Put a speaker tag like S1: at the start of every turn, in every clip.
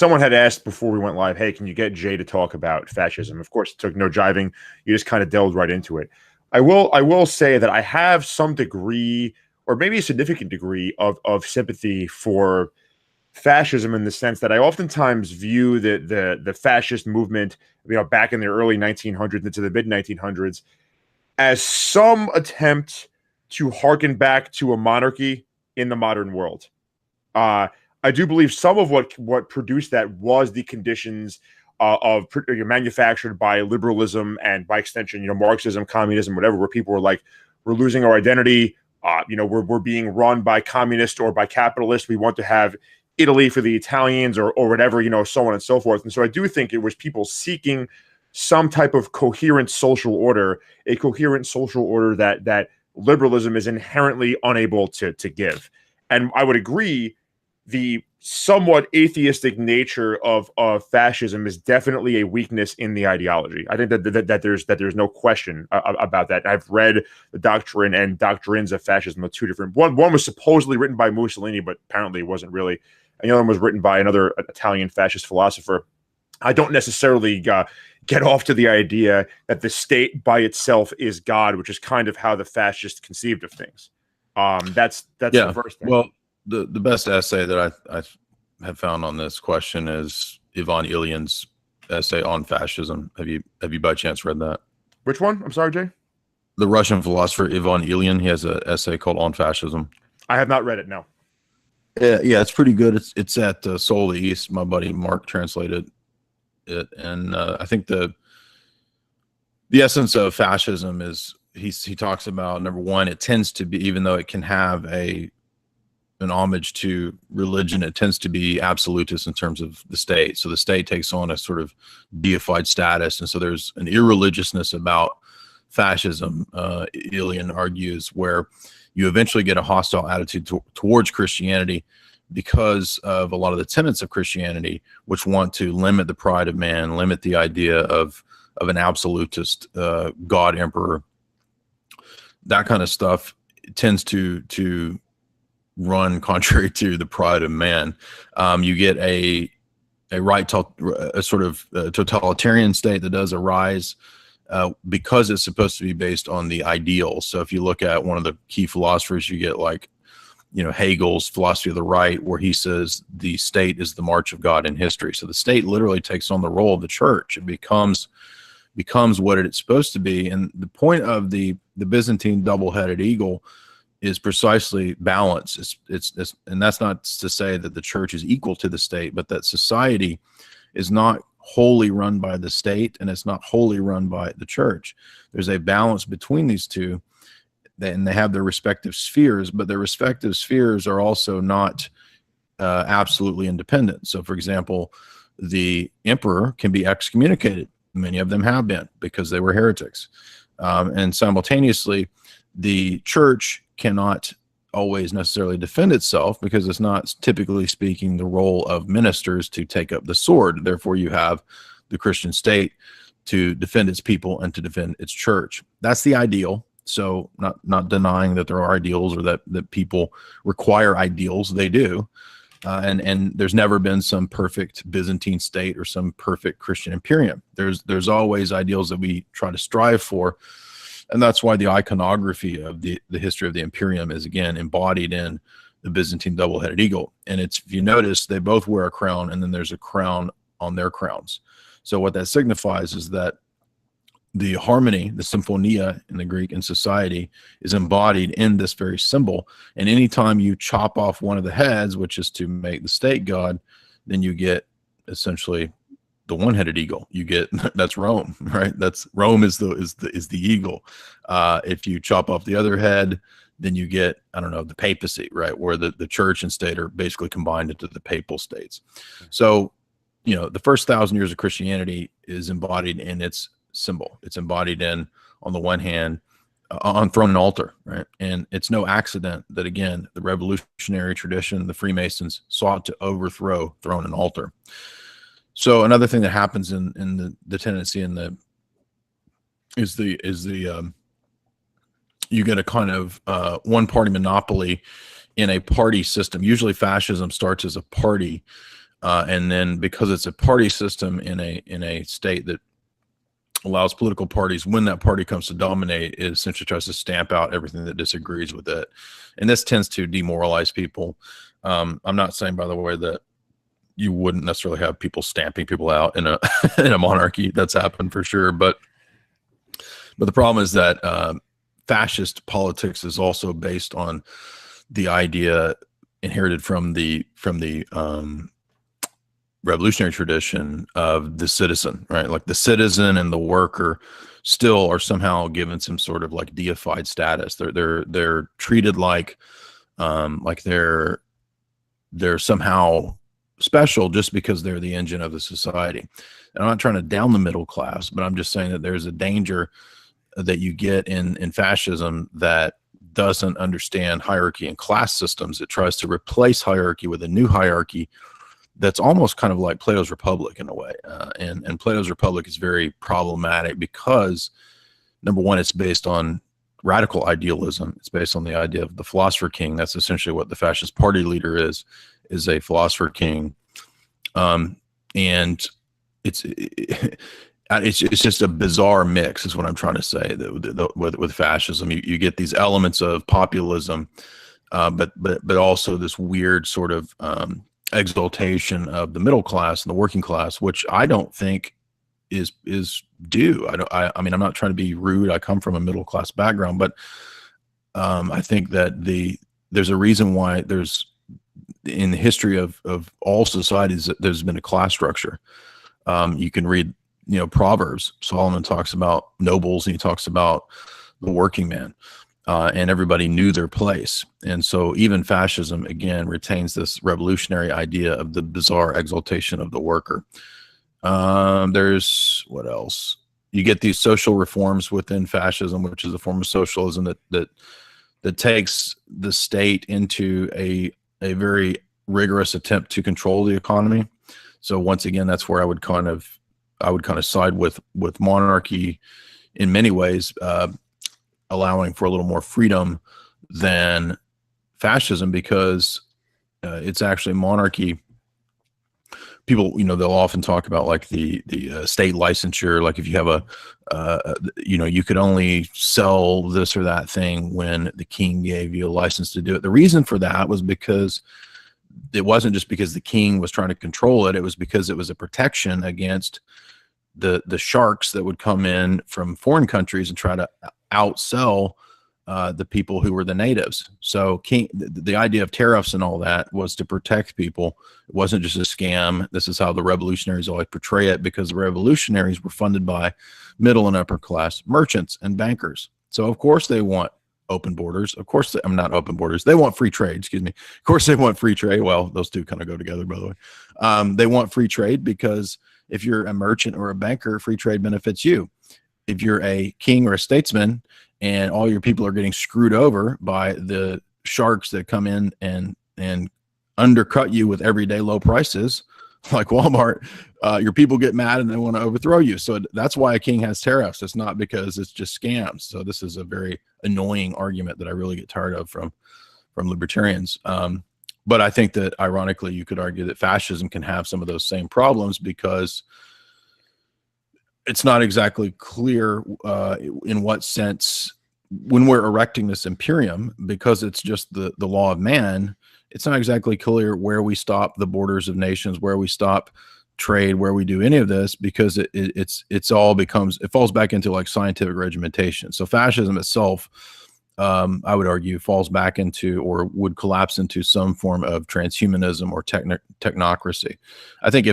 S1: Someone had asked before we went live, hey, can you get Jay to talk about fascism? Of course, it took no jiving. You just kind of delved right into it. I will say that I have some degree, or maybe a significant degree, of sympathy for fascism, in the sense that I oftentimes view the fascist movement, back in the early 1900s into the mid 1900s, as some attempt to harken back to a monarchy in the modern world. I do believe some of what produced that was the conditions of manufactured by liberalism and, by extension, Marxism, communism, whatever, where people were like, we're losing our identity. We're being run by communists or by capitalists. We want to have Italy for the Italians, or whatever, so on and so forth. And so I do think it was people seeking some type of coherent social order, a coherent social order that liberalism is inherently unable to give. And I would agree, the somewhat atheistic nature of fascism is definitely a weakness in the ideology. I think that there's no question about that. I've read the doctrine and doctrines of fascism, the two different. One was supposedly written by Mussolini, but apparently it wasn't really. And the other one was written by another Italian fascist philosopher. I don't necessarily get off to the idea that the state by itself is God, which is kind of how the fascists conceived of things. That's the first thing.
S2: Well, the best essay that I have found on this question is Ivan Ilyan's essay on fascism. Have you by chance read that?
S1: Which one? I'm sorry, Jay.
S2: The Russian philosopher Ivan Ilyin. He has an essay called On Fascism.
S1: I have not read it. No.
S2: Yeah, it's pretty good. It's at Soul of the East. My buddy Mark translated it, and I think the essence of fascism is he talks about, number one, it tends to be, even though it can have an homage to religion, it tends to be absolutist in terms of the state. So the state takes on a sort of deified status, and so there's an irreligiousness about fascism, Ilyin argues, where you eventually get a hostile attitude towards Christianity because of a lot of the tenets of Christianity, which want to limit the pride of man, limit the idea of an absolutist God emperor. That kind of stuff tends to run contrary to the pride of man. You get a sort of totalitarian state that does arise because it's supposed to be based on the ideal. So if you look at one of the key philosophers, you get like, Hegel's philosophy of the right, where he says the state is the march of God in history. So the state literally takes on the role of the church. It becomes what it's supposed to be. And the point of the Byzantine double-headed eagle is precisely balance. It's and that's not to say that the church is equal to the state, but that society is not wholly run by the state and it's not wholly run by the church. There's a balance between these two, and they have their respective spheres, but their respective spheres are also not absolutely independent. So, for example, the emperor can be excommunicated. Many of them have been, because they were heretics. And simultaneously, the church cannot always necessarily defend itself, because it's not, typically speaking, the role of ministers to take up the sword. Therefore, you have the Christian state to defend its people and to defend its church. That's the ideal. So not denying that there are ideals, or that people require ideals. They do. And there's never been some perfect Byzantine state or some perfect Christian imperium. There's always ideals that we try to strive for. And that's why the iconography of the history of the imperium is, again, embodied in the Byzantine double-headed eagle. And it's, if you notice, they both wear a crown, and then there's a crown on their crowns. So what that signifies is that the harmony, the symphonia in the Greek, in society, is embodied in this very symbol. And anytime you chop off one of the heads, which is to make the state god, then you get essentially the one-headed eagle. You get, that's Rome, right? That's Rome is the eagle. If you chop off the other head, then you get, I don't know, the papacy, right? Where the church and state are basically combined into the papal states. So, the first 1,000 years of Christianity is embodied in its symbol. It's embodied in, on the one hand, on throne and altar, right? And it's no accident that, again, the revolutionary tradition, the Freemasons, sought to overthrow throne and altar. So another thing that happens in the tendency is you get a kind of one party monopoly in a party system. Usually fascism starts as a party And then because it's a party system in a state that allows political parties, when that party comes to dominate, it essentially tries to stamp out everything that disagrees with it. And this tends to demoralize people. I'm not saying, by the way, that you wouldn't necessarily have people stamping people out in a in a monarchy. That's happened for sure. But the problem is that fascist politics is also based on the idea inherited from the revolutionary tradition of the citizen, right? Like the citizen and the worker still are somehow given some sort of like deified status. They're treated like they're somehow special just because they're the engine of the society. And I'm not trying to down the middle class, but I'm just saying that there's a danger that you get in fascism that doesn't understand hierarchy and class systems. It tries to replace hierarchy with a new hierarchy that's almost kind of like Plato's Republic in a way. And Plato's Republic is very problematic because, number one, it's based on radical idealism. It's based on the idea of the philosopher king. That's essentially what the fascist party leader is a philosopher king. And it's just a bizarre mix is what I'm trying to say with fascism. You get these elements of populism, but also this weird sort of exaltation of the middle class and the working class, which I don't think is due. I mean, I'm not trying to be rude. I come from a middle class background, but I think that there's a reason why there's in the history of all societies there's been a class structure. You can read, Proverbs. Solomon talks about nobles and he talks about the working man. And everybody knew their place. And so even fascism, again, retains this revolutionary idea of the bizarre exaltation of the worker. There's what else? You get these social reforms within fascism, which is a form of socialism that takes the state into a very rigorous attempt to control the economy. So once again, that's where I would kind of side with monarchy in many ways, allowing for a little more freedom than fascism, because it's actually monarchy. People, they'll often talk about like the state licensure. Like if you have you could only sell this or that thing when the king gave you a license to do it. The reason for that was because it wasn't just because the king was trying to control it. It was because it was a protection against the sharks that would come in from foreign countries and try to outsell the people who were the natives. So the idea of tariffs and all that was to protect people. It wasn't just a scam. This is how the revolutionaries always portray it, because the revolutionaries were funded by middle and upper class merchants and bankers. So of course they want open borders. Of course, I'm not open borders. They want free trade, excuse me. Of course they want free trade. Well, those two kind of go together, by the way. They want free trade because if you're a merchant or a banker, free trade benefits you. If you're a king or a statesman and all your people are getting screwed over by the sharks that come in and undercut you with everyday low prices, like Walmart, your people get mad and they want to overthrow you. So that's why a king has tariffs. It's not because it's just scams. So this is a very annoying argument that I really get tired of from libertarians. But I think that ironically, you could argue that fascism can have some of those same problems, because it's not exactly clear in what sense, when we're erecting this imperium, because it's just the law of man, it's not exactly clear where we stop the borders of nations, where we stop trade, where we do any of this, because it falls back into like scientific regimentation. So fascism itself, I would argue, falls back into, or would collapse into, some form of transhumanism or technocracy. I think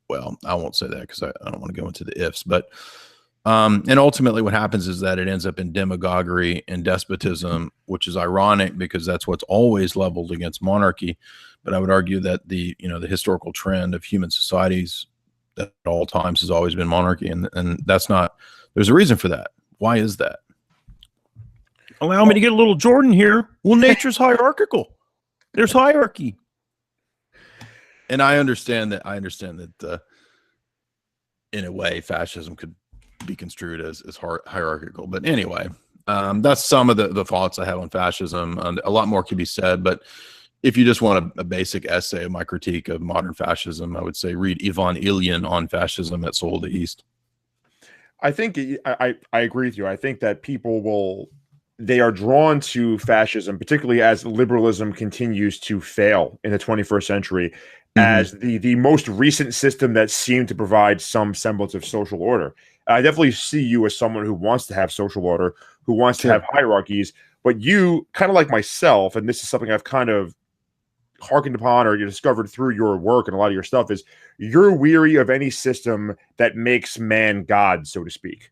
S2: well, I won't say that because I don't want to go into the ifs, but and ultimately what happens is that it ends up in demagoguery and despotism, which is ironic because that's what's always leveled against monarchy. But I would argue that the historical trend of human societies at all times has always been monarchy, and that's not. There's a reason for that. Why is that?
S3: Allow me to get a little Jordan here. Well, nature's hierarchical. There's hierarchy.
S2: And I understand that in a way, fascism could be construed as hierarchical. But anyway, that's some of the thoughts I have on fascism. A lot more could be said, but if you just want a basic essay of my critique of modern fascism, I would say read Ivan Ilyin on fascism at Soul of the East.
S1: I think I agree with you. I think that they are drawn to fascism, particularly as liberalism continues to fail in the 21st century, as the most recent system that seemed to provide some semblance of social order. I definitely see you as someone who wants to have social order, who wants to have hierarchies, but you, kind of like myself, and this is something I've kind of harkened upon or you discovered through your work and a lot of your stuff, is you're weary of any system that makes man God, so to speak.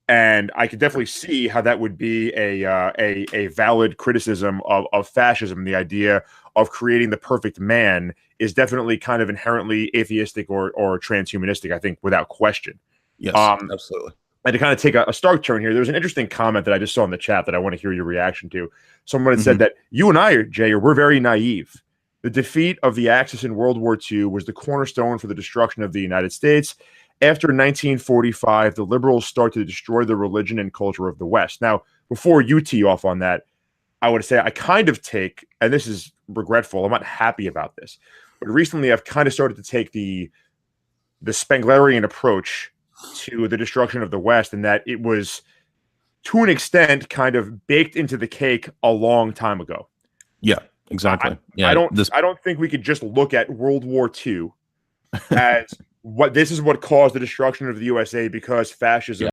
S1: And I could definitely see how that would be a valid criticism of fascism. The idea of creating the perfect man is definitely kind of inherently atheistic or transhumanistic, I think, without question.
S2: Yes, absolutely.
S1: And to kind of take a stark turn here, there was an interesting comment that I just saw in the chat that I want to hear your reaction to. Someone had said that you and I, Jay, we're very naive. The defeat of the Axis in World War II was the cornerstone for the destruction of the United States. After 1945, the liberals start to destroy the religion and culture of the West. Now, before you tee off on that, I would say I kind of take, and this is regretful, I'm not happy about this, but recently I've kind of started to take the Spenglerian approach to the destruction of the West, and that it was, to an extent, kind of baked into the cake a long time ago.
S2: Yeah, exactly.
S1: I don't think we could just look at World War II as this is what caused the destruction of the USA because fascism